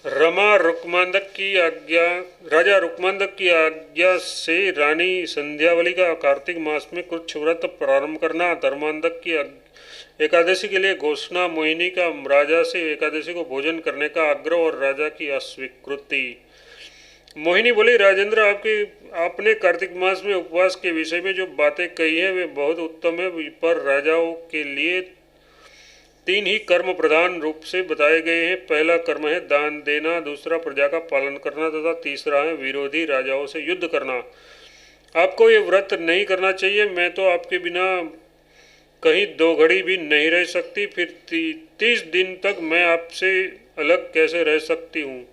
रमा रुक्मांदक की आज्ञा राजा रुक्मांदक की आज्ञा से रानी संध्यावली का कार्तिक मास में कुछ व्रत प्रारंभ करना। धर्मांधक की एकादशी के लिए घोषणा। मोहिनी का राजा से एकादशी को भोजन करने का आग्रह और राजा की अस्वीकृति। मोहिनी बोली, राजेंद्र, आपने कार्तिक मास में उपवास के विषय में जो बातें कही है वे बहुत उत्तम है, पर राजाओं के लिए तीन ही कर्म प्रधान रूप से बताए गए हैं। पहला कर्म है दान देना, दूसरा प्रजा का पालन करना तथा तीसरा है विरोधी राजाओं से युद्ध करना। आपको ये व्रत नहीं करना चाहिए। मैं तो आपके बिना कहीं दो घड़ी भी नहीं रह सकती, फिर 30 दिन तक मैं आपसे अलग कैसे रह सकती हूँ।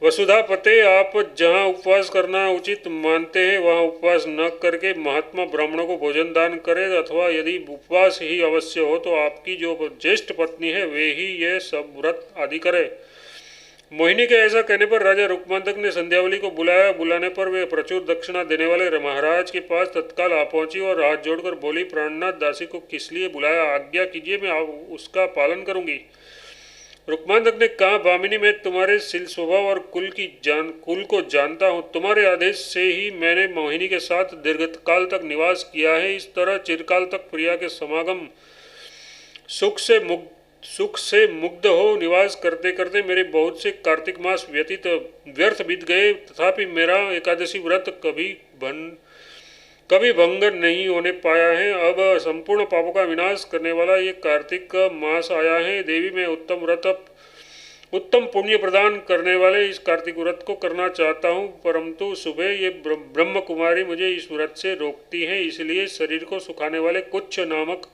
वसुधा पते, आप जहाँ उपवास करना उचित मानते हैं वहाँ उपवास न करके महात्मा ब्राह्मणों को भोजन दान करें, अथवा यदि उपवास ही अवश्य हो तो आपकी जो ज्येष्ठ पत्नी है वे ही यह सब व्रत आदि करे। मोहिनी के ऐसा कहने पर राजा रुक्मांधक ने संध्यावली को बुलाया। बुलाने पर वे प्रचुर दक्षिणा देने वाले महाराज के पास तत्काल आ पहुंची और हाथ जोड़कर बोली, प्राणनाथ, दासी को किस लिए बुलाया? आज्ञा कीजिए, मैं उसका पालन करूंगी। रुक्मांधक ने कहा, भामिनी, मैं तुम्हारे शील स्वभाव और कुल को जानता हूँ। तुम्हारे आदेश से ही मैंने मोहिनी के साथ दीर्घकाल तक निवास किया है। इस तरह चिरकाल तक प्रिया के समागम सुख से मुग्ध हो निवास करते करते मेरे बहुत से कार्तिक मास व्यर्थ बीत गए, तथापि मेरा एकादशी व्रत कभी भंग नहीं होने पाया है। अब संपूर्ण पापों का विनाश करने वाला ये कार्तिक मास आया है। देवी, मैं उत्तम पुण्य प्रदान करने वाले इस कार्तिक व्रत को करना चाहता हूँ, परंतु सुबह ये ब्रह्म कुमारी मुझे इस व्रत से रोकती है। इसलिए शरीर को सुखाने वाले कुछ नामक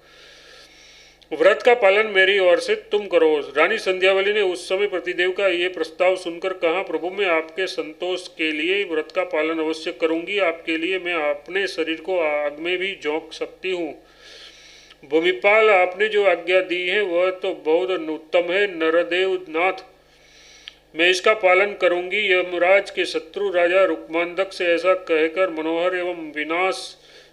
व्रत का पालन मेरी ओर से तुम करो। रानी संध्यावली ने उस समय प्रतिदेव का ये प्रस्ताव सुनकर कहा, प्रभु, मैं आपके संतोष के लिए व्रत का पालन अवश्य करूंगी। आपके लिए मैं अपने शरीर को आग में भी झोंक सकती हूँ। भूमिपाल, आपने जो आज्ञा दी है वह तो बहुत उत्तम है। नरदेव नाथ, मैं इसका पालन करूंगी। यमराज के शत्रु राजा रुक्मांधक से ऐसा कहकर मनोहर एवं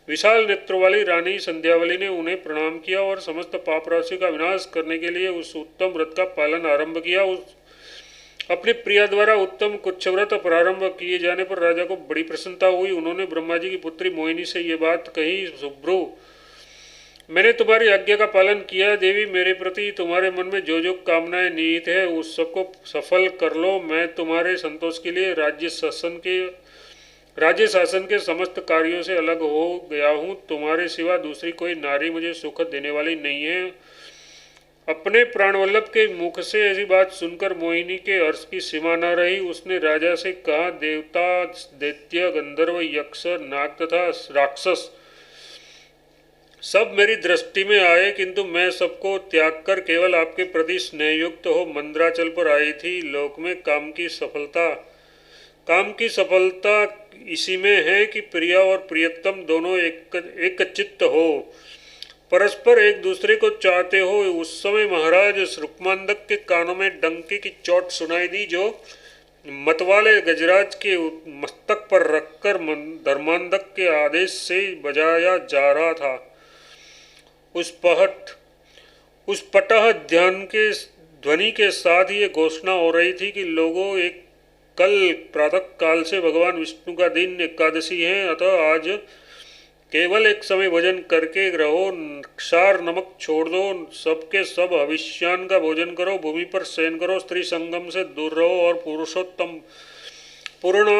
विशाल नेत्र वाली रानी संध्यावली ने उन्हें प्रणाम किया और समस्त पाप राशि का विनाश करने के लिए उस उत्तम व्रत का पालन आरंभ किया। अपनी प्रिया द्वारा उत्तम कुछ व्रत प्रारंभ किए जाने पर राजा को बड़ी प्रसन्नता हुई। उन्होंने ब्रह्मा जी की पुत्री मोहिनी से ये बात कही, सुभ्रु, मैंने तुम्हारी आज्ञा का पालन किया। देवी, मेरे प्रति तुम्हारे मन में जो जो कामनाएं निहित है उस सबको सफल कर लो। मैं तुम्हारे संतोष के लिए राज्य शासन के समस्त कार्यों से अलग हो गया हूँ। तुम्हारे सिवा दूसरी कोई नारी मुझे सुख देने वाली नहीं है। अपने प्राणवल्लभ के मुख से ऐसी बात सुनकर मोहिनी के हर्ष की सीमा न रही। उसने राजा से कहा, देवता, दैत्य, गंधर्व, यक्ष, नाग तथा राक्षस सब मेरी दृष्टि में आए, किंतु मैं सबको त्याग कर केवल आपके प्रति स्नेहयुक्त हो मंद्राचल पर आई थी। लोक में काम की सफलता इसी में है कि प्रिया और प्रियतम दोनों एक चित्त हो, परस्पर एक दूसरे को चाहते हो। उस समय महाराज रुक्मांधक के कानों में डंके की चोट सुनाई दी, जो मतवाले गजराज के मस्तक पर रखकर धर्मांधक के आदेश से बजाया जा रहा था। उस पटह ध्यान के ध्वनि के साथ ये घोषणा हो रही थी कि लोगों, एक कल प्रातः काल से भगवान विष्णु का दिन एकादशी है, अतः आज केवल एक समय भोजन करके रहो। क्षार नमक छोड़ दो, सबके सब हविष्यान का भोजन करो, भूमि पर शयन करो, स्त्री संगम से दूर रहो और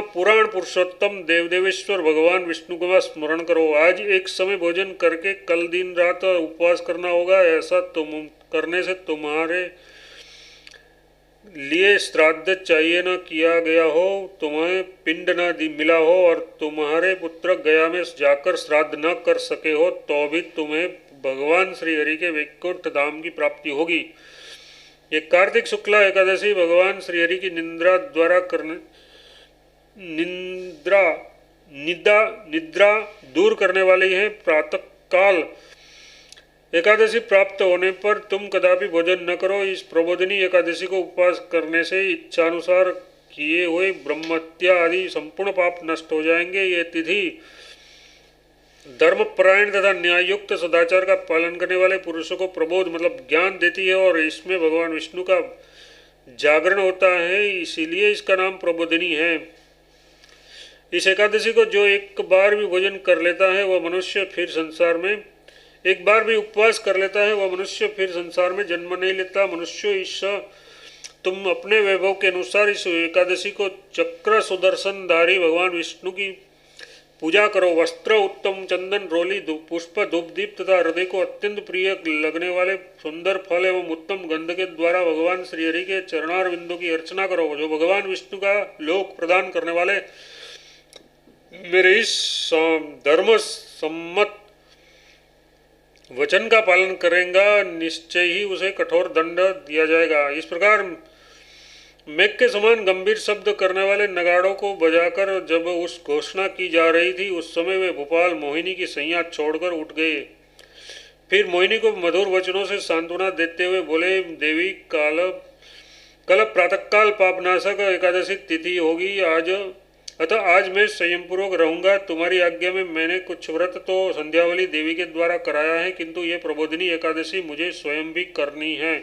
पुराण पुरुषोत्तम देवदेवेश्वर भगवान विष्णु का स्मरण करो। आज एक समय भोजन करके कल दिन रात उपवास करना होगा। ऐसा करने से तुम्हारे लिए श्राद्ध चाहिए न किया गया हो, तुम्हें पिंड न मिला हो और तुम्हारे पुत्र गया में जाकर श्राद्ध न कर सके हो, तो भी तुम्हें भगवान श्री हरि के वैकुंठ धाम की प्राप्ति होगी। ये कार्तिक शुक्ला एकादशी भगवान श्री हरि की निद्रा दूर करने वाली है। प्रातः काल एकादशी प्राप्त होने पर तुम कदापि भोजन न करो। इस प्रबोधिनी एकादशी को उपवास करने से इच्छानुसार किए हुए ब्रह्महत्या आदि संपूर्ण पाप नष्ट हो जाएंगे। ये तिथि धर्मपरायण तथा न्यायुक्त सदाचार का पालन करने वाले पुरुषों को प्रबोध मतलब ज्ञान देती है और इसमें भगवान विष्णु का जागरण होता है, इसीलिए इसका नाम प्रबोधिनी है। इस एकादशी को जो एक बार भी भोजन कर लेता है वह मनुष्य फिर संसार में, एक बार भी उपवास कर लेता है वह मनुष्य फिर संसार में जन्म नहीं लेता। मनुष्य इस तुम अपने वैभव के अनुसार इस एकादशी को चक्र सुदर्शनधारी भगवान विष्णु की पूजा करो। वस्त्र, उत्तम चंदन, रोली, पुष्प, धूप, दीप तथा हृदय को अत्यंत प्रिय लगने वाले सुंदर फल एवं उत्तम गंध के द्वारा भगवान श्रीहरि के चरणार बिंदु की अर्चना करो, जो भगवान विष्णु का लोक प्रदान करने वाले मेरे इस धर्म सम्मत वचन का पालन करेगा, निश्चय ही उसे कठोर दंड दिया जाएगा। इस प्रकार मेघ के समान गंभीर शब्द करने वाले नगाड़ों को बजाकर जब उस घोषणा की जा रही थी, उस समय वे भोपाल मोहिनी की सैया छोड़कर उठ गए। फिर मोहिनी को मधुर वचनों से सांत्वना देते हुए बोले, देवी, कल प्रातःकाल पापनाशक एकादशी तिथि होगी, अतः आज मैं संयम पूर्वक रहूंगा। तुम्हारी आज्ञा में मैंने कुछ व्रत तो संध्यावली देवी के द्वारा कराया है, किंतु ये प्रबोधिनी एकादशी मुझे स्वयं भी करनी है।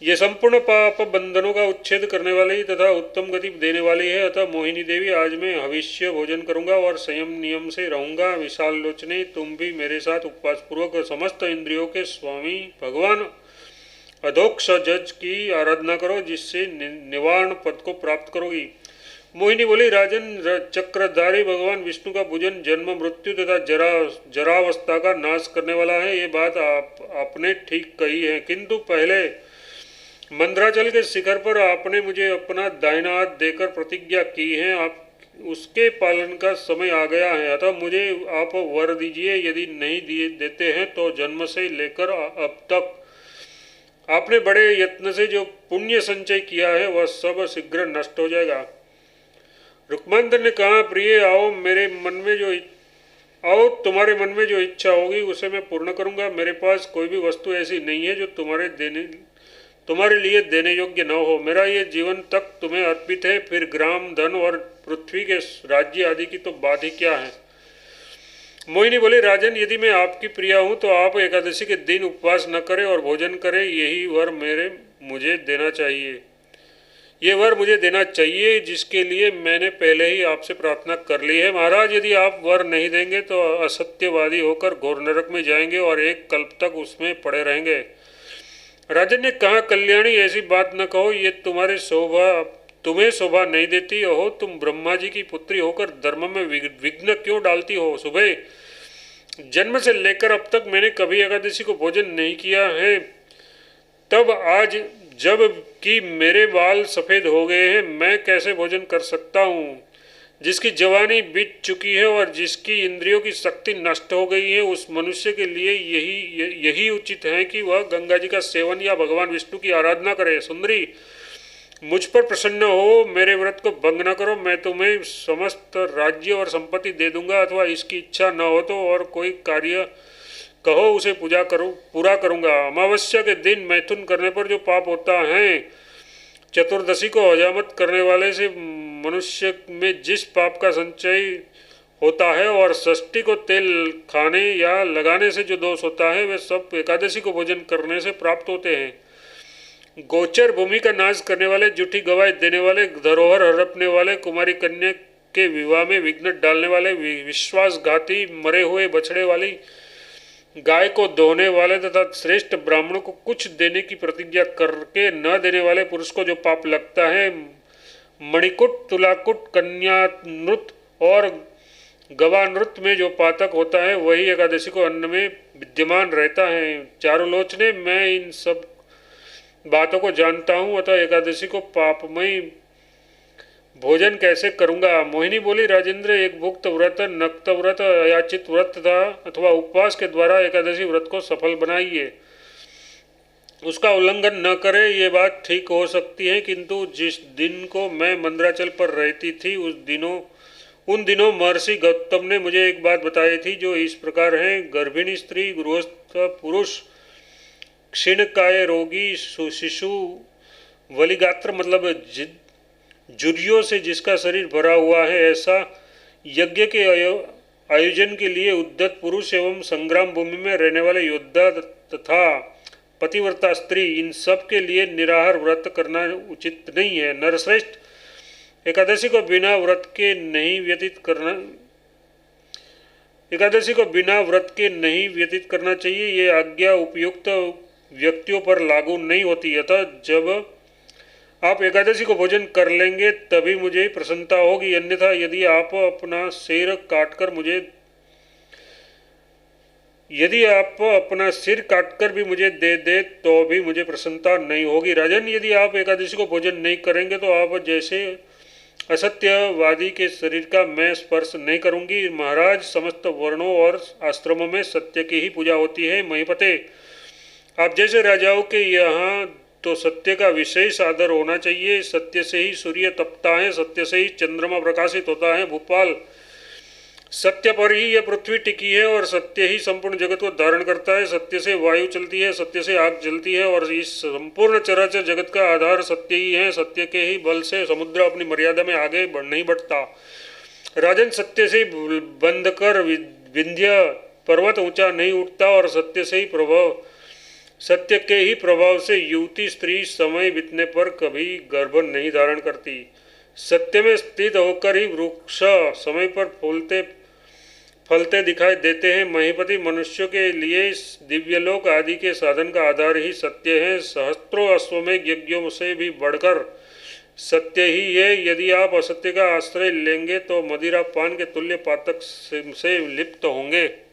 ये संपूर्ण पाप बंधनों का उच्छेद करने वाली तथा उत्तम गति देने वाली है। अतः मोहिनी देवी, आज मैं हविष्य भोजन करूंगा और संयम नियम से रहूंगा। विशाल लोचने, तुम भी मेरे साथ उपवास पूर्वक समस्त इंद्रियों के स्वामी भगवान अधोक्षज की आराधना करो, जिससे निवारण पद को प्राप्त करोगी। मोहिनी बोली, राजन, चक्रधारी भगवान विष्णु का भोजन जन्म, मृत्यु तथा जरावस्था का नाश करने वाला है। ये बात आपने ठीक कही है, किंतु पहले मंद्राचल के शिखर पर आपने मुझे अपना दाहिना हाथ देकर प्रतिज्ञा की है, आप उसके पालन का समय आ गया है। अतः मुझे आप वर दीजिए। यदि नहीं देते हैं तो जन्म से लेकर अब तक आपने बड़े यत्न से जो पुण्य संचय किया है वह सब शीघ्र नष्ट हो जाएगा। रुक्मांदर ने कहा, प्रिय, आओ तुम्हारे मन में जो इच्छा होगी उसे मैं पूर्ण करूंगा। मेरे पास कोई भी वस्तु ऐसी नहीं है जो तुम्हारे लिए देने योग्य न हो। मेरा ये जीवन तक तुम्हें अर्पित है, फिर ग्राम, धन और पृथ्वी के राज्य आदि की तो बात ही क्या है। मोहिनी बोले, राजन, यदि मैं आपकी प्रिया हूँ तो आप एकादशी के दिन उपवास न करें और भोजन करें। यही वर मुझे देना चाहिए। ये वर मुझे देना चाहिए जिसके लिए मैंने पहले ही आपसे प्रार्थना कर ली है। महाराज, यदि आप वर नहीं देंगे तो असत्यवादी होकर घोर नरक में जाएंगे और एक कल्प तक उसमें पड़े रहेंगे। राजन ने कहा, कल्याणी, ऐसी बात न कहो, ये तुम्हें शोभा नहीं देती हो। तुम ब्रह्मा जी की पुत्री होकर धर्म में विघ्न क्यों डालती हो। सुबह जन्म से लेकर अब तक मैंने कभी एकादशी को भोजन नहीं किया है, तब आज जब कि मेरे बाल सफ़ेद हो गए हैं मैं कैसे भोजन कर सकता हूँ। जिसकी जवानी बीत चुकी है और जिसकी इंद्रियों की शक्ति नष्ट हो गई है, उस मनुष्य के लिए यही उचित है कि वह गंगा जी का सेवन या भगवान विष्णु की आराधना करे। सुंदरी, मुझ पर प्रसन्न हो, मेरे व्रत को भंग न करो। मैं तुम्हें समस्त राज्य और संपत्ति दे दूंगा, अथवा इसकी इच्छा न हो तो और कोई कार्य कहो, उसे पूरा करूंगा। अमावस्या के दिन मैथुन करने पर जो पाप होता है, चतुर्दशी को हजामत करने वाले से मनुष्य में जिस पाप का संचय होता है और षष्ठी को तेल खाने या लगाने से जो दोष होता है, वे सब एकादशी को भोजन करने से प्राप्त होते हैं। गोचर भूमि का नाश करने वाले, झूठी गवाही देने वाले, धरोहर हड़पने वाले, कुमारी कन्या के विवाह में विघ्न डालने वाले, विश्वासघाती, मरे हुए बछड़े वाली गाय को दोहने वाले तथा श्रेष्ठ ब्राह्मणों को कुछ देने की प्रतिज्ञा करके न देने वाले पुरुष को जो पाप लगता है, मणिकुट, तुलाकुट, कन्या नृत्य और गवा नृत्य में जो पातक होता है, वही एकादशी को अन्न में विद्यमान रहता है। चारुलोचने, मैं इन सब बातों को जानता हूँ, अतः एकादशी को पापमय भोजन कैसे करूंगा। मोहिनी बोली, राजेंद्र, एक भुक्त व्रत, नक्त व्रत, अयाचित व्रत तथा अथवा उपवास के द्वारा एकादशी व्रत को सफल बनाइए। उसका उल्लंघन न करे, ये बात ठीक हो सकती है, किंतु जिस दिन को मैं मंद्राचल पर रहती थी उन दिनों महर्षि गौतम ने मुझे एक बात बताई थी जो इस प्रकार है। गर्भिणी स्त्री, गृहस्थ पुरुष, क्षीणकाय रोगी, शिशु, वलिगात्र मतलब जुर्यों से जिसका शरीर भरा हुआ है, ऐसा यज्ञ के आयोजन के लिए उद्यत पुरुष एवं संग्राम भूमि में रहने वाले योद्धा तथा पतिव्रता स्त्री, इन सब के लिए निराहार व्रत करना उचित नहीं है। नरश्रेष्ठ एकादशी को बिना व्रत के नहीं व्यतीत करना चाहिए। ये आज्ञा उपयुक्त व्यक्तियों पर लागू नहीं होती। अतः जब आप एकादशी को भोजन कर लेंगे तभी मुझे प्रसन्नता होगी, अन्यथा यदि आप अपना सिर काटकर भी मुझे दे दे तो भी मुझे प्रसन्नता नहीं होगी। राजन, यदि आप एकादशी को भोजन नहीं करेंगे तो आप जैसे असत्यवादी के शरीर का मैं स्पर्श नहीं करूंगी। महाराज, समस्त वर्णों और आश्रमों में सत्य की ही पूजा होती है। महीपते, आप जैसे राजाओं के यहाँ तो सत्य का विशेष आदर होना चाहिए। सत्य से ही सूर्य तपता है, सत्य से ही चंद्रमा प्रकाशित होता है। भूपाल, सत्य पर ही यह पृथ्वी टिकी है और सत्य ही संपूर्ण जगत को धारण करता है। सत्य से वायु चलती है, सत्य से आग जलती है और इस संपूर्ण चराचर जगत का आधार सत्य ही है। सत्य के ही बल से समुद्र अपनी मर्यादा में आगे नहीं बढ़ता। राजन, सत्य से बंध कर विंध्य पर्वत ऊंचा नहीं उठता और सत्य के ही प्रभाव से युवती स्त्री समय बीतने पर कभी गर्भ नहीं धारण करती। सत्य में स्थित होकर ही वृक्ष समय पर फलते दिखाई देते हैं। महीपति, मनुष्यों के लिए दिव्यलोक आदि के साधन का आधार ही सत्य है। सहस्त्रों अश्वमेध यज्ञों से भी बढ़कर सत्य ही है। यदि आप असत्य का आश्रय लेंगे तो मदिरा पान के तुल्य पातक से लिप्त होंगे।